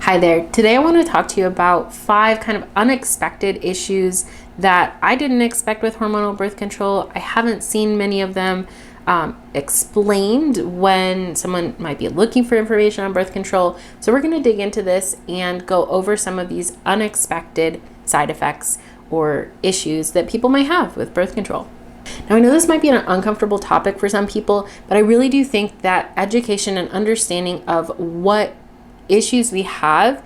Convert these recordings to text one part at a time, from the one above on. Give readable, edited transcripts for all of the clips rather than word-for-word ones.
Hi there. Today I want to talk to you about 5 kind of unexpected issues that I didn't expect with hormonal birth control. I haven't seen many of them explained when someone might be looking for information on birth control. So we're going to dig into this and go over some of these unexpected side effects or issues that people might have with birth control. Now, I know this might be an uncomfortable topic for some people, but I really do think that education and understanding of what issues we have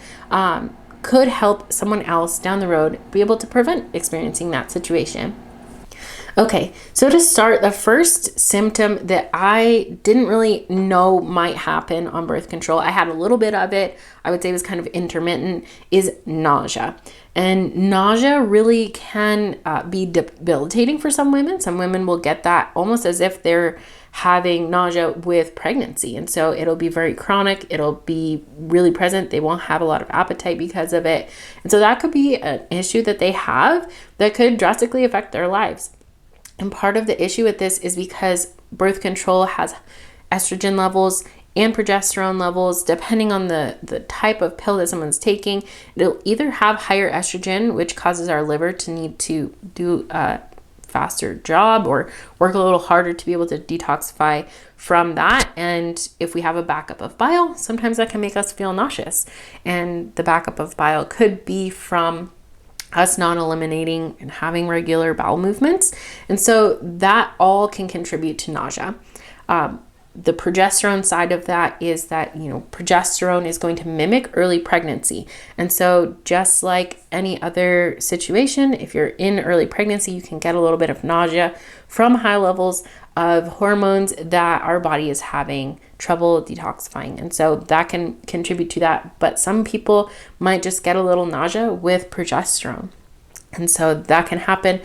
could help someone else down the road be able to prevent experiencing that situation. Okay, so to start, the first symptom that I didn't really know might happen on birth control, I had a little bit of it, I would say it was kind of intermittent, is nausea. And nausea really can be debilitating for some women. Some women will get that almost as if they're having nausea with pregnancy. And so it'll be very chronic. It'll be really present. They won't have a lot of appetite because of it. And so that could be an issue that they have that could drastically affect their lives. And part of the issue with this is because birth control has estrogen levels and progesterone levels, depending on the type of pill that someone's taking. It'll either have higher estrogen, which causes our liver to need to do a faster job or work a little harder to be able to detoxify from that. And if we have a backup of bile, sometimes that can make us feel nauseous. And the backup of bile could be from us not eliminating and having regular bowel movements. And so that all can contribute to nausea. The progesterone side of that is that, progesterone is going to mimic early pregnancy. And so just like any other situation, if you're in early pregnancy, you can get a little bit of nausea from high levels of hormones that our body is having trouble detoxifying. And so that can contribute to that. But some people might just get a little nausea with progesterone. And so that can happen.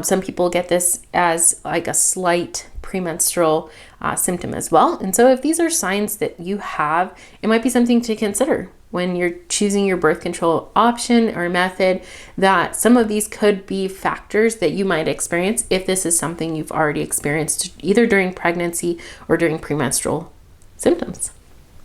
Some people get this as like a slight premenstrual symptom as well. And so if these are signs that you have, it might be something to consider when you're choosing your birth control option or method, that some of these could be factors that you might experience if this is something you've already experienced either during pregnancy or during premenstrual symptoms.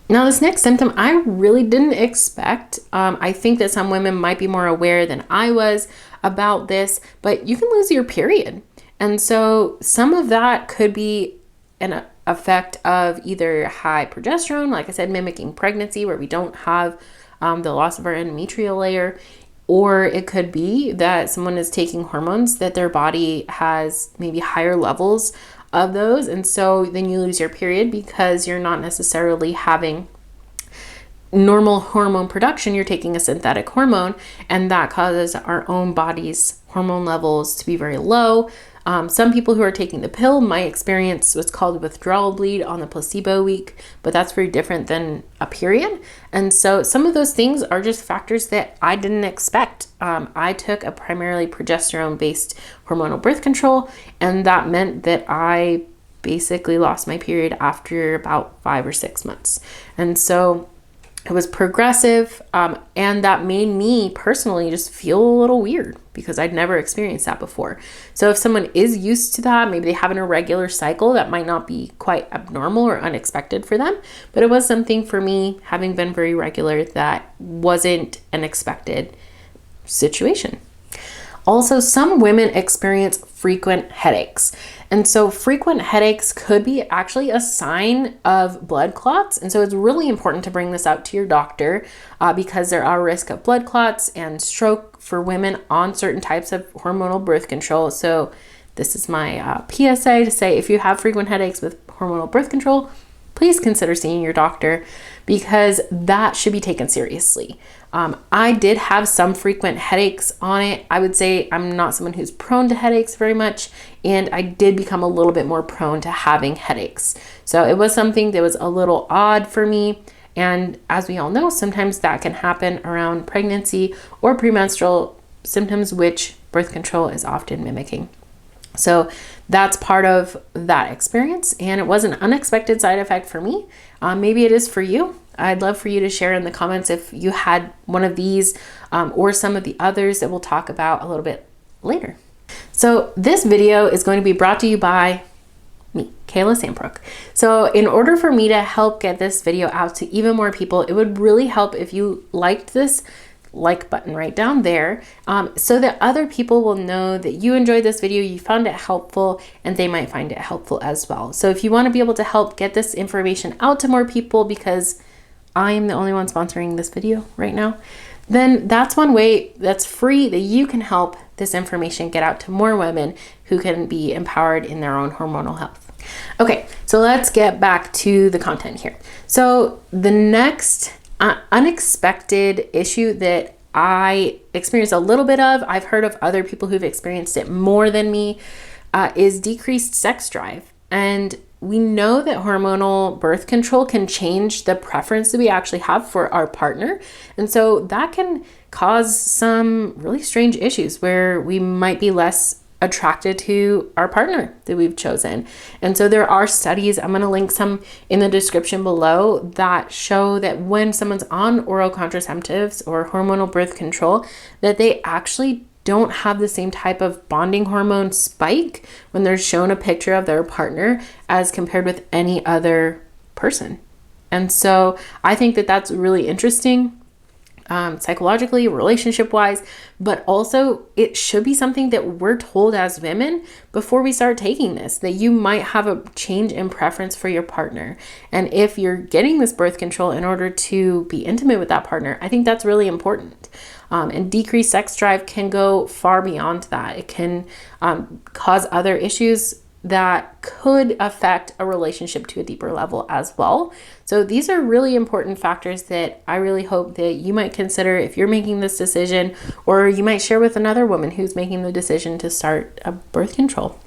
Now, this next symptom I really didn't expect. I think that some women might be more aware than I was about this, but you can lose your period. And so some of that could be an effect of either high progesterone, like I said, mimicking pregnancy where we don't have the loss of our endometrial layer, or it could be that someone is taking hormones that their body has maybe higher levels of those. And so then you lose your period because you're not necessarily having normal hormone production. You're taking a synthetic hormone, and that causes our own body's hormone levels to be very low. Some people who are taking the pill might experience what's called withdrawal bleed on the placebo week, but that's very different than a period. And so some of those things are just factors that I didn't expect. I took a primarily progesterone-based hormonal birth control, and that meant that I basically lost my period after about 5 or 6 months. And so it was progressive, and that made me personally just feel a little weird because I'd never experienced that before. So if someone is used to that, maybe they have an irregular cycle, that might not be quite abnormal or unexpected for them, but it was something for me, having been very regular, that wasn't an expected situation. Also, some women experience frequent headaches. And so frequent headaches could be actually a sign of blood clots. And so it's really important to bring this out to your doctor because there are risk of blood clots and stroke for women on certain types of hormonal birth control. So this is my PSA to say, if you have frequent headaches with hormonal birth control, please consider seeing your doctor because that should be taken seriously. I did have some frequent headaches on it. I would say I'm not someone who's prone to headaches very much, and I did become a little bit more prone to having headaches. So it was something that was a little odd for me. And as we all know, sometimes that can happen around pregnancy or premenstrual symptoms, which birth control is often mimicking. So that's part of that experience, and it was an unexpected side effect for me. Maybe it is for you. I'd love for you to share in the comments if you had one of these or some of the others that we'll talk about a little bit later. So this video is going to be brought to you by me, Kayla Sandbrook. So in order for me to help get this video out to even more people, it would really help if you liked this like button right down there, so that other people will know that you enjoyed this video, you found it helpful, and they might find it helpful as well. So if you want to be able to help get this information out to more people, because I am the only one sponsoring this video right now, then that's one way that's free that you can help this information get out to more women who can be empowered in their own hormonal health. Okay, so let's get back to the content here. So the next unexpected issue that I experienced a little bit of, I've heard of other people who've experienced it more than me, is decreased sex drive. And we know that hormonal birth control can change the preference that we actually have for our partner. And so that can cause some really strange issues where we might be less attracted to our partner that we've chosen. And so there are studies, I'm going to link some in the description below, that show that when someone's on oral contraceptives or hormonal birth control, that they actually don't have the same type of bonding hormone spike when they're shown a picture of their partner as compared with any other person. And so I think that that's really interesting. Psychologically, relationship wise, but also it should be something that we're told as women before we start taking this, that you might have a change in preference for your partner. And if you're getting this birth control in order to be intimate with that partner, I think that's really important. And decreased sex drive can go far beyond that. It can cause other issues that could affect a relationship to a deeper level as well. So these are really important factors that I really hope that you might consider if you're making this decision, or you might share with another woman who's making the decision to start a birth control.